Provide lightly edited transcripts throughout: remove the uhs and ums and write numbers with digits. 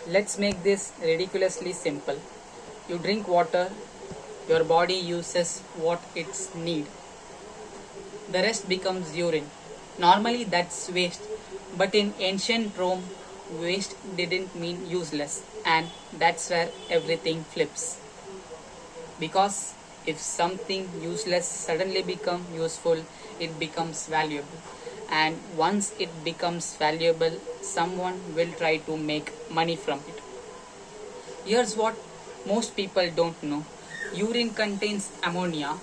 Let's make this ridiculously simple. You drink water, your body uses what it's need. The rest becomes urine. Normally that's waste, but in ancient Rome, waste didn't mean useless, and that's where everything flips. Because if something useless suddenly becomes useful, it becomes valuable. And once it becomes valuable, someone will try to make money from it. Here's what most people don't know. Urine contains ammonia.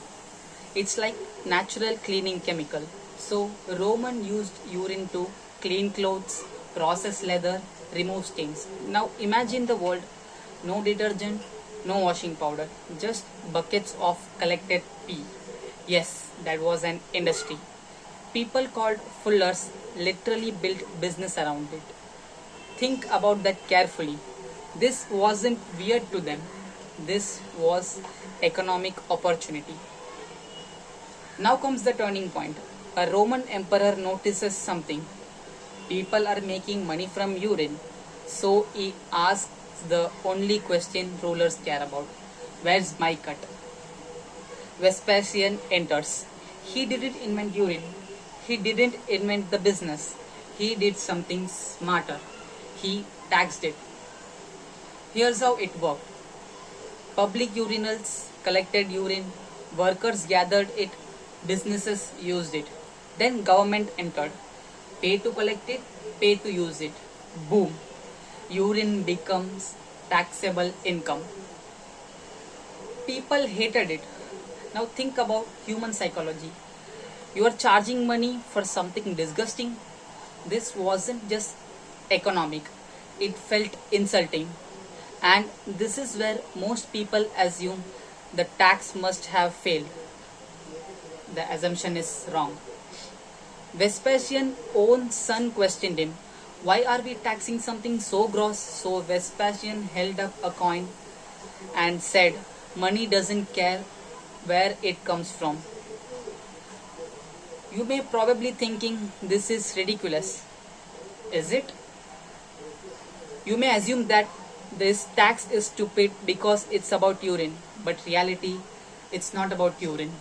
It's like natural cleaning chemical. So Roman used urine to clean clothes, process leather, remove stains. Now imagine the world, no detergent, no washing powder, just buckets of collected pee. Yes, that was an industry. People called fullers literally built business around it. Think about that carefully. This wasn't weird to them. This was economic opportunity. Now comes the turning point. A Roman emperor notices something. People are making money from urine. So he asks the only question rulers care about. Where's my cut? Vespasian enters. He didn't invent urine. He didn't invent the business. He did something smarter. He taxed it. Here's how it worked. Public urinals collected urine, workers gathered it, businesses used it. Then government entered. Pay to collect it, pay to use it. Boom. Urine becomes taxable income. People hated it. Now think about human psychology. You are charging money for something disgusting. This wasn't just economic, it felt insulting. And this is where most people assume the tax must have failed. The assumption is wrong. Vespasian's own son questioned him, why are we taxing something so gross? So Vespasian held up a coin and said, money doesn't care where it comes from. You may probably thinking this is ridiculous. Is it? You may assume that this tax is stupid because it's about urine, but reality, it's not about urine.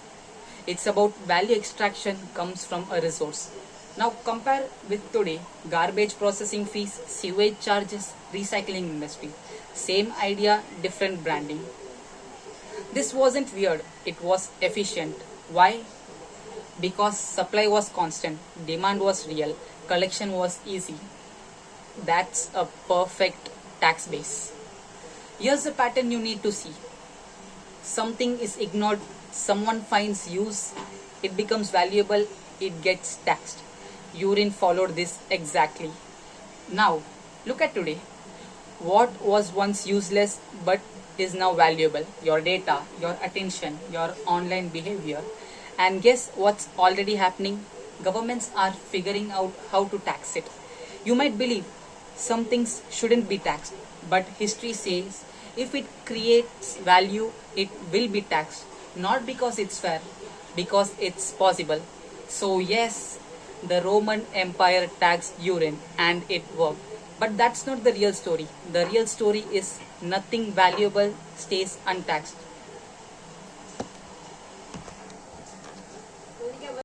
It's about value extraction comes from a resource. Now compare with today, garbage processing fees, sewage charges, recycling industry. Same idea, different branding. This wasn't weird, it was efficient. Why? Because supply was constant, demand was real, collection was easy. That's a perfect tax base. Here's a pattern you need to see. Something is ignored, someone finds use, it becomes valuable, it gets taxed. Urine followed this exactly. Now, look at today. What was once useless but is now valuable? Your data, your attention, your online behavior. And guess what's already happening? Governments are figuring out how to tax it. You might believe some things shouldn't be taxed, but history says if it creates value, it will be taxed. Not because it's fair, because it's possible. So yes, the Roman Empire taxed urine and it worked. But that's not the real story. The real story is nothing valuable stays untaxed.